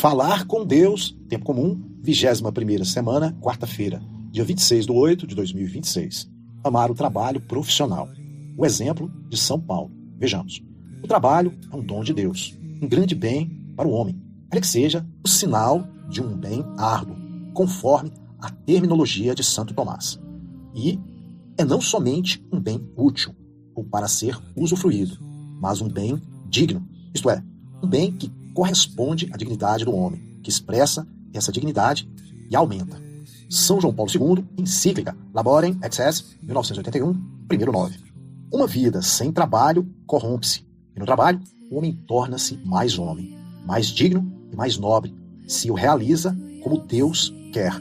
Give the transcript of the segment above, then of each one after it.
Falar com Deus, tempo comum, 21ª semana, quarta-feira, dia 26/8/2026. Amar o trabalho profissional. O exemplo de São Paulo. Vejamos. O trabalho é um dom de Deus, um grande bem para o homem, para que seja o sinal de um bem árduo, conforme a terminologia de Santo Tomás. E é não somente um bem útil, ou para ser usufruído, mas um bem digno, isto é, um bem que corresponde à dignidade do homem, que expressa essa dignidade e aumenta. São João Paulo II, encíclica Laborem Excess, 1981, primeiro 9. Uma vida sem trabalho corrompe-se, e no trabalho o homem torna-se mais homem, mais digno e mais nobre, se o realiza como Deus quer.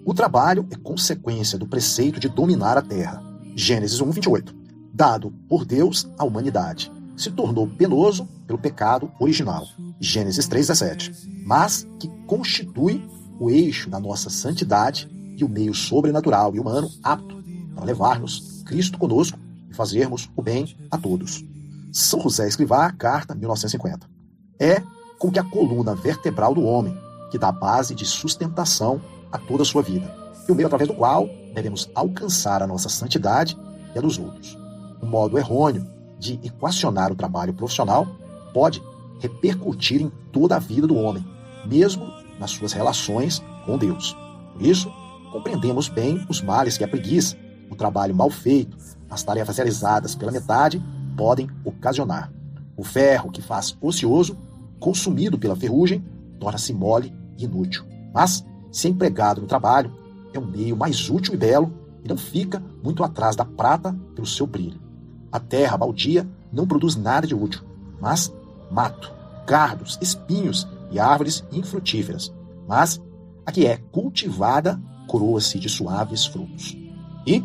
O trabalho é consequência do preceito de dominar a terra. Gênesis 1:28. Dado por Deus à humanidade. Se tornou penoso pelo pecado original. Gênesis 3:17. Mas que constitui o eixo da nossa santidade e o meio sobrenatural e humano apto para levar-nos Cristo conosco e fazermos o bem a todos. São José Escrivá, carta 1950. É com que a coluna vertebral do homem, que dá base de sustentação a toda a sua vida, e o meio através do qual devemos alcançar a nossa santidade e a dos outros. Um modo errôneo de equacionar o trabalho profissional pode repercutir em toda a vida do homem, mesmo nas suas relações com Deus. Por isso, compreendemos bem os males que a preguiça, o trabalho mal feito, as tarefas realizadas pela metade podem ocasionar. O ferro que faz ocioso, consumido pela ferrugem, torna-se mole e inútil. Mas, se empregado no trabalho, é um meio mais útil e belo e não fica muito atrás da prata pelo seu brilho. A terra baldia não produz nada de útil, mas mato, cardos, espinhos e árvores infrutíferas. Mas a que é cultivada coroa-se de suaves frutos. E,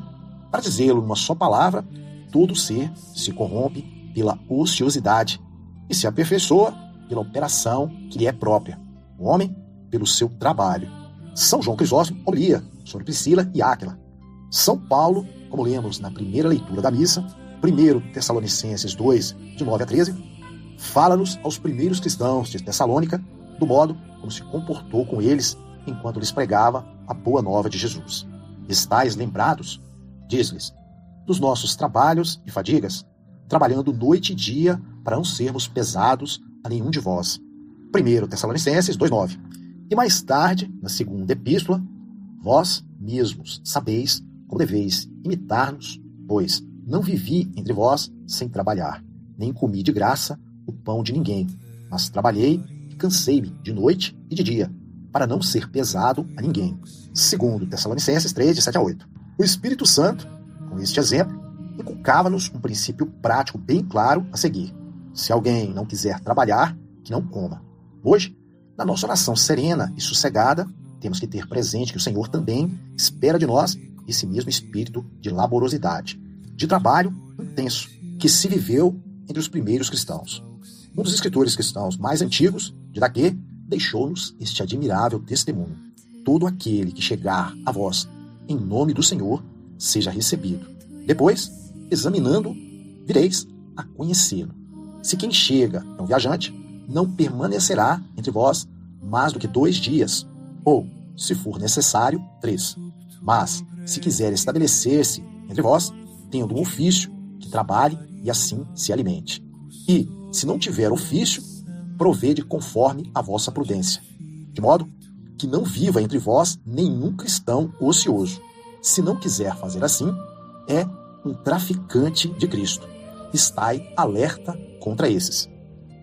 para dizê-lo numa só palavra, todo ser se corrompe pela ociosidade e se aperfeiçoa pela operação que lhe é própria. O homem, pelo seu trabalho. São João Crisóstomo olia sobre Priscila e Áquila. São Paulo, como lemos na primeira leitura da missa, 1 Tessalonicenses 2, de 9 a 13, fala-nos aos primeiros cristãos de Tessalônica do modo como se comportou com eles enquanto lhes pregava a boa nova de Jesus. Estais lembrados, diz-lhes, dos nossos trabalhos e fadigas, trabalhando noite e dia para não sermos pesados a nenhum de vós. 1 Tessalonicenses 2,9. E mais tarde, na segunda epístola, vós mesmos sabeis como deveis imitar-nos, pois não vivi entre vós sem trabalhar, nem comi de graça o pão de ninguém, mas trabalhei e cansei-me de noite e de dia, para não ser pesado a ninguém. 2 Tessalonicenses 3, de 7 a 8. O Espírito Santo, com este exemplo, inculcava-nos um princípio prático bem claro a seguir. Se alguém não quiser trabalhar, que não coma. Hoje, na nossa oração serena e sossegada, temos que ter presente que o Senhor também espera de nós esse mesmo espírito de laborosidade, de trabalho intenso, que se viveu entre os primeiros cristãos. Um dos escritores cristãos mais antigos, Didaquê, deixou-nos este admirável testemunho. Todo aquele que chegar a vós em nome do Senhor, seja recebido. Depois, examinando, vireis a conhecê-lo. Se quem chega é um viajante, não permanecerá entre vós mais do que 2 dias, ou, se for necessário, 3. Mas, se quiser estabelecer-se entre vós, tendo um ofício, que trabalhe e assim se alimente. E, se não tiver ofício, provede conforme a vossa prudência, de modo que não viva entre vós nenhum cristão ocioso. Se não quiser fazer assim, é um traficante de Cristo. Estai alerta contra esses.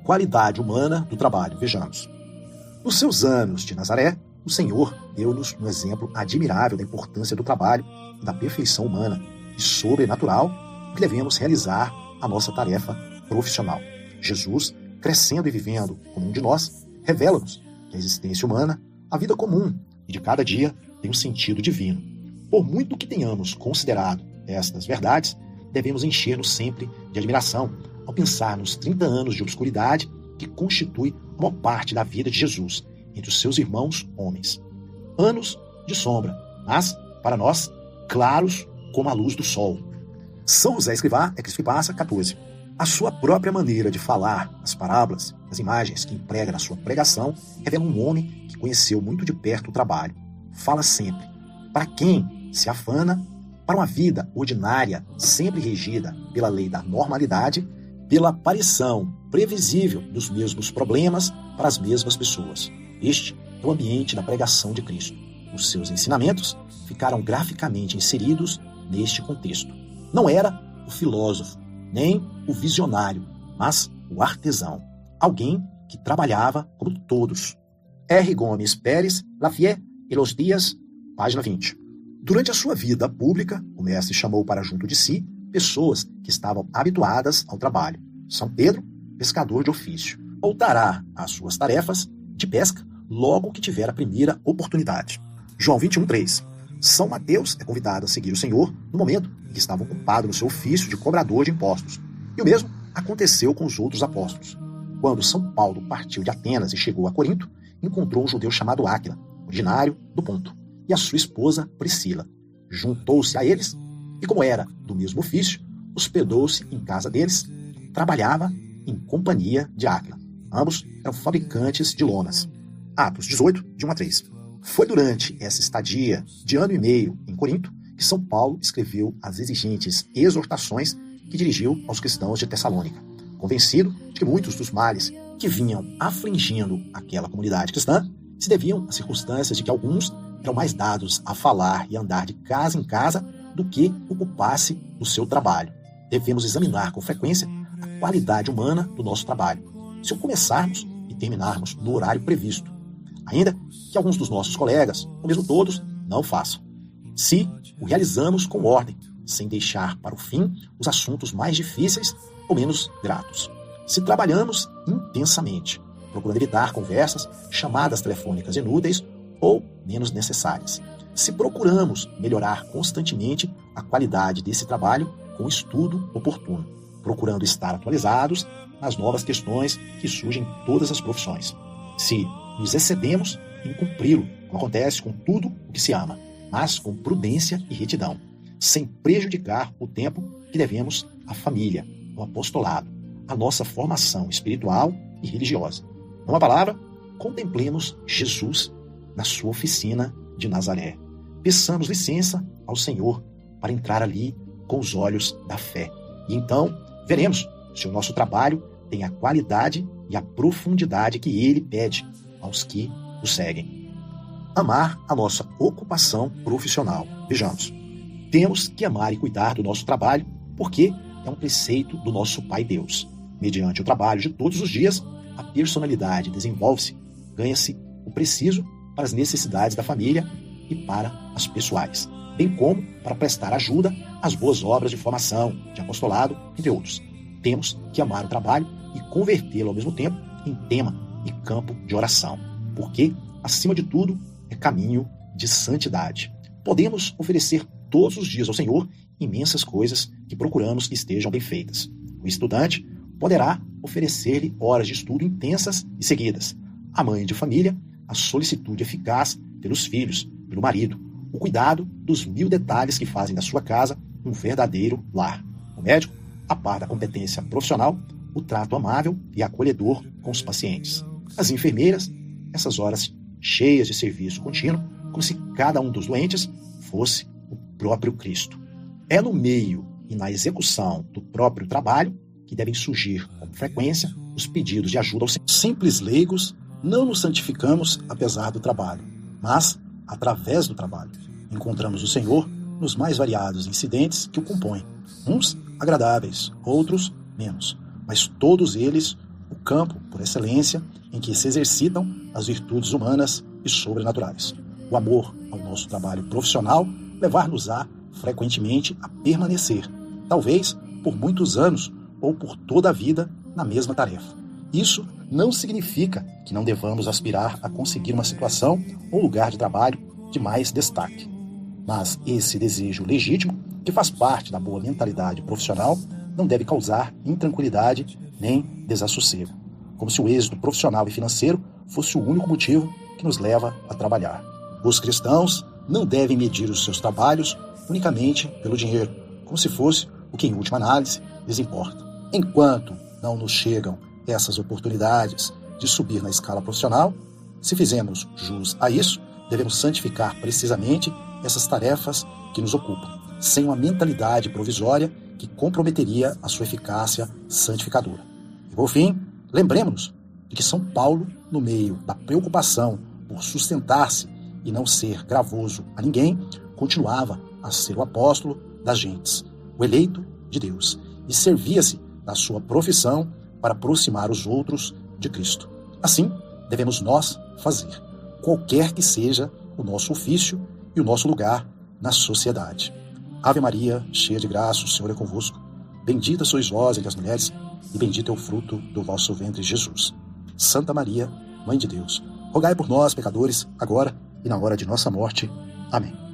Qualidade humana do trabalho, vejamos. Nos seus anos de Nazaré, o Senhor deu-nos um exemplo admirável da importância do trabalho e da perfeição humana e sobrenatural que devemos realizar a nossa tarefa profissional. Jesus, crescendo e vivendo como um de nós, revela-nos que a existência humana, a vida comum e de cada dia tem um sentido divino. Por muito que tenhamos considerado estas verdades, devemos encher-nos sempre de admiração ao pensar nos 30 anos de obscuridade que constitui uma parte da vida de Jesus entre os seus irmãos homens. Anos de sombra, mas, para nós, claros como a luz do sol. São José Escrivá, Ex Passa 14. A sua própria maneira de falar, as parábolas, as imagens que emprega na sua pregação, revelam um homem que conheceu muito de perto o trabalho. Fala sempre. Para quem se afana, para uma vida ordinária, sempre regida pela lei da normalidade, pela aparição previsível dos mesmos problemas para as mesmas pessoas. Este é o ambiente da pregação de Cristo. Os seus ensinamentos ficaram graficamente inseridos neste contexto. Não era o filósofo, nem o visionário, mas o artesão. Alguém que trabalhava como todos. R. Gomes Pérez, La Vie et los Dias, página 20. Durante a sua vida pública, o mestre chamou para junto de si pessoas que estavam habituadas ao trabalho. São Pedro, pescador de ofício, voltará às suas tarefas de pesca logo que tiver a primeira oportunidade. João 21:3. São Mateus é convidado a seguir o Senhor no momento em que estava ocupado no seu ofício de cobrador de impostos. E o mesmo aconteceu com os outros apóstolos. Quando São Paulo partiu de Atenas e chegou a Corinto, encontrou um judeu chamado Áquila, originário do Ponto, e a sua esposa Priscila. Juntou-se a eles e, como era do mesmo ofício, hospedou-se em casa deles, trabalhava em companhia de Áquila. Ambos eram fabricantes de lonas. Atos 18, de 1-3. Foi durante essa estadia de ano e meio em Corinto que São Paulo escreveu as exigentes exortações que dirigiu aos cristãos de Tessalônica, convencido de que muitos dos males que vinham afligindo aquela comunidade cristã se deviam às circunstâncias de que alguns eram mais dados a falar e andar de casa em casa do que ocupar-se do seu trabalho. Devemos examinar com frequência a qualidade humana do nosso trabalho, se o começarmos e terminarmos no horário previsto, ainda que alguns dos nossos colegas, ou mesmo todos, não façam. Se o realizamos com ordem, sem deixar para o fim os assuntos mais difíceis ou menos gratos. Se trabalhamos intensamente, procurando evitar conversas, chamadas telefônicas inúteis ou menos necessárias. Se procuramos melhorar constantemente a qualidade desse trabalho com estudo oportuno, procurando estar atualizados nas novas questões que surgem em todas as profissões. Se nos excedemos em cumpri-lo, como acontece com tudo o que se ama, mas com prudência e retidão, sem prejudicar o tempo que devemos à família, ao apostolado, à nossa formação espiritual e religiosa. Numa palavra, contemplemos Jesus na sua oficina de Nazaré. Peçamos licença ao Senhor para entrar ali com os olhos da fé. E então veremos se o nosso trabalho tem a qualidade e a profundidade que Ele pede aos que o seguem. Amar a nossa ocupação profissional. Vejamos, temos que amar e cuidar do nosso trabalho porque é um preceito do nosso Pai Deus. Mediante o trabalho de todos os dias, a personalidade desenvolve-se, ganha-se o preciso para as necessidades da família e para as pessoais, bem como para prestar ajuda às boas obras de formação, de apostolado, entre outros. Temos que amar o trabalho e convertê-lo ao mesmo tempo em tema e campo de oração, porque, acima de tudo, é caminho de santidade. Podemos oferecer todos os dias ao Senhor imensas coisas que procuramos que estejam bem feitas. O estudante poderá oferecer-lhe horas de estudo intensas e seguidas. A mãe de família, a solicitude eficaz pelos filhos, pelo marido, o cuidado dos 1000 detalhes que fazem da sua casa um verdadeiro lar. O médico, a par da competência profissional, o trato amável e acolhedor com os pacientes. As enfermeiras, essas horas cheias de serviço contínuo, como se cada um dos doentes fosse o próprio Cristo. É no meio e na execução do próprio trabalho que devem surgir com frequência os pedidos de ajuda aos simples leigos. Não nos santificamos apesar do trabalho, mas através do trabalho. Encontramos o Senhor nos mais variados incidentes que o compõem, uns agradáveis, outros menos, mas todos eles o campo, por excelência, em que se exercitam as virtudes humanas e sobrenaturais. O amor ao nosso trabalho profissional levar-nos-á frequentemente a permanecer, talvez por muitos anos ou por toda a vida, na mesma tarefa. Isso não significa que não devamos aspirar a conseguir uma situação ou lugar de trabalho de mais destaque. Mas esse desejo legítimo, que faz parte da boa mentalidade profissional, não deve causar intranquilidade nem desassossego, como se o êxito profissional e financeiro fosse o único motivo que nos leva a trabalhar. Os cristãos não devem medir os seus trabalhos unicamente pelo dinheiro, como se fosse o que, em última análise, lhes importa. Enquanto não nos chegam essas oportunidades de subir na escala profissional, se fizermos jus a isso, devemos santificar precisamente essas tarefas que nos ocupam, sem uma mentalidade provisória que comprometeria a sua eficácia santificadora. E por fim, lembremos-nos de que São Paulo, no meio da preocupação por sustentar-se e não ser gravoso a ninguém, continuava a ser o apóstolo das gentes, o eleito de Deus, e servia-se da sua profissão para aproximar os outros de Cristo. Assim, devemos nós fazer, qualquer que seja o nosso ofício e o nosso lugar na sociedade. Ave Maria, cheia de graça, o Senhor é convosco. Bendita sois vós entre as mulheres, e bendito é o fruto do vosso ventre, Jesus. Santa Maria, Mãe de Deus, rogai por nós, pecadores, agora e na hora de nossa morte. Amém.